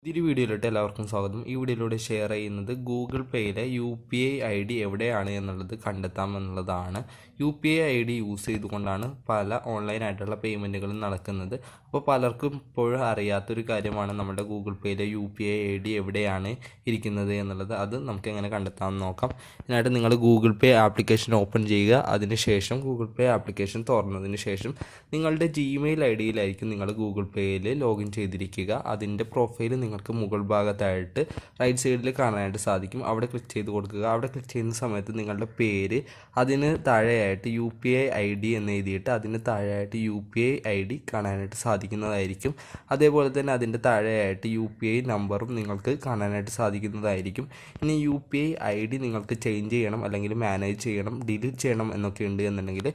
ഈ വീഡിയോയിലോട്ട് എല്ലാവർക്കും സ്വാഗതം. ഈ വീഡിയോയിലൂടെ ഷെയർ ചെയ്യുന്നത് ഗൂഗിൾ പേയിലെ UPI ID എവിടെയാണ് എന്നുള്ളത് കണ്ടെത്താമെന്നുള്ളതാണ്. UPI ID യൂസ് ചെയ്തുകൊണ്ടാണ് പല ഓൺലൈനായിട്ടുള്ള പേയ്മെൻറ്റുകളും നടക്കുന്നത്. അപ്പോൾ പലർക്കും ഇപ്പോഴും അറിയാത്തൊരു കാര്യമാണ് നമ്മുടെ ഗൂഗിൾ പേയിലെ UPI ID എവിടെയാണ് ഇരിക്കുന്നത് എന്നുള്ളത്. അത് നമുക്ക് എങ്ങനെ കണ്ടെത്താമെന്ന് നോക്കാം. ഇതിനായിട്ട് നിങ്ങൾ ഗൂഗിൾ പേ ആപ്ലിക്കേഷൻ ഓപ്പൺ ചെയ്യുക. അതിനുശേഷം ഗൂഗിൾ പേ ആപ്ലിക്കേഷൻ തുറന്നതിന് ശേഷം നിങ്ങളുടെ Gmail ID-യിലായിരിക്കും നിങ്ങൾ ഗൂഗിൾ പേയിൽ ലോഗിൻ ചെയ്തിരിക്കുക. അതിൻ്റെ പ്രൊഫൈൽ നിങ്ങൾക്ക് മുകൾ ഭാഗത്തായിട്ട് റൈറ്റ് സൈഡിൽ കാണാനായിട്ട് സാധിക്കും. അവിടെ ക്ലിക്ക് ചെയ്ത് കൊടുക്കുക. അവിടെ ക്ലിക്ക് ചെയ്യുന്ന സമയത്ത് നിങ്ങളുടെ പേര്, അതിന് താഴെയായിട്ട് UPI ID എന്ന് എഴുതിയിട്ട് അതിന് താഴെയായിട്ട് UPI ID കാണാനായിട്ട് സാധിക്കുന്നതായിരിക്കും. അതേപോലെ തന്നെ അതിൻ്റെ താഴെയായിട്ട് UPI നമ്പറും നിങ്ങൾക്ക് കാണാനായിട്ട് സാധിക്കുന്നതായിരിക്കും. ഇനി UPI ID നിങ്ങൾക്ക് ചേഞ്ച് ചെയ്യണം, അല്ലെങ്കിൽ മാനേജ് ചെയ്യണം, ഡിലീറ്റ് ചെയ്യണം എന്നൊക്കെ ഉണ്ട് എന്നുണ്ടെങ്കിൽ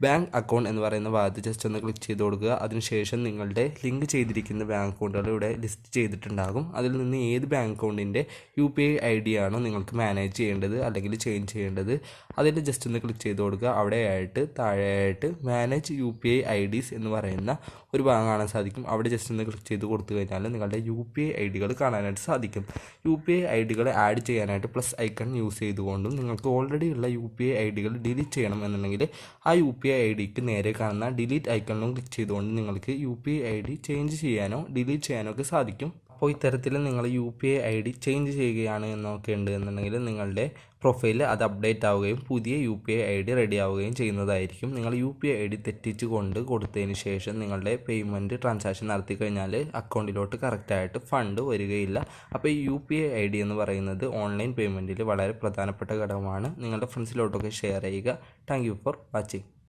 ബാങ്ക് അക്കൗണ്ട് എന്ന് പറയുന്ന ഭാഗത്ത് ജസ്റ്റ് ഒന്ന് ക്ലിക്ക് ചെയ്ത് കൊടുക്കുക. അതിനുശേഷം നിങ്ങളുടെ ലിങ്ക് ചെയ്തിരിക്കുന്ന ബാങ്ക് അക്കൗണ്ടുകൾ ഇവിടെ ലിസ്റ്റ് ചെയ്തിട്ടുണ്ടാകും. അതിൽ നിന്ന് ഏത് ബാങ്ക് അക്കൗണ്ടിൻ്റെ UPI ID ആണോ നിങ്ങൾക്ക് മാനേജ് ചെയ്യേണ്ടത് അല്ലെങ്കിൽ ചേഞ്ച് ചെയ്യേണ്ടത്, അതിൽ ജസ്റ്റ് ഒന്ന് ക്ലിക്ക് ചെയ്ത് കൊടുക്കുക. അവിടെയായിട്ട് താഴെയായിട്ട് മാനേജ് UPI IDs എന്ന് പറയുന്ന ഒരു ഭാഗം കാണാൻ സാധിക്കും. അവിടെ ജസ്റ്റ് ഒന്ന് ക്ലിക്ക് ചെയ്ത് കൊടുത്തു കഴിഞ്ഞാൽ നിങ്ങളുടെ UPI IDകൾ കാണാനായിട്ട് സാധിക്കും. UPI IDകൾ ആഡ് ചെയ്യാനായിട്ട് പ്ലസ് ഐക്കൺ യൂസ് ചെയ്തുകൊണ്ടും നിങ്ങൾക്ക് ഓൾറെഡി ഉള്ള UPI IDകൾ ഡിലീറ്റ് ചെയ്യണം എന്നുണ്ടെങ്കിൽ ആ UPI IDക്ക് നേരെ കാണുന്ന ഡിലീറ്റ് ഐക്കണിലും ക്ലിക്ക് ചെയ്തുകൊണ്ട് നിങ്ങൾക്ക് UPI ID ചേഞ്ച് ചെയ്യാനോ ഡിലീറ്റ് ചെയ്യാനോ ഒക്കെ സാധിക്കും. അപ്പോൾ ഇത്തരത്തിൽ നിങ്ങൾ UPI ID ചേഞ്ച് ചെയ്യുകയാണ് എന്നൊക്കെ ഉണ്ട് എന്നുണ്ടെങ്കിൽ നിങ്ങളുടെ പ്രൊഫൈലിൽ അത് അപ്ഡേറ്റ് ആവുകയും പുതിയ UPI ID റെഡി ആവുകയും ചെയ്യുന്നതായിരിക്കും. നിങ്ങൾ UPI ID തെറ്റിച്ച് കൊണ്ട് കൊടുത്തതിന് ശേഷം നിങ്ങളുടെ പേയ്മെൻറ്റ് ട്രാൻസാക്ഷൻ നടത്തി കഴിഞ്ഞാൽ അക്കൗണ്ടിലോട്ട് കറക്റ്റായിട്ട് ഫണ്ട് വരികയില്ല. അപ്പോൾ ഈ UPI ID എന്ന് പറയുന്നത് ഓൺലൈൻ പേയ്മെൻറ്റിൽ വളരെ പ്രധാനപ്പെട്ട ഘടകമാണ്. നിങ്ങളുടെ ഫ്രണ്ട്സിലോട്ടൊക്കെ ഷെയർ ചെയ്യുക. Thank you for watching.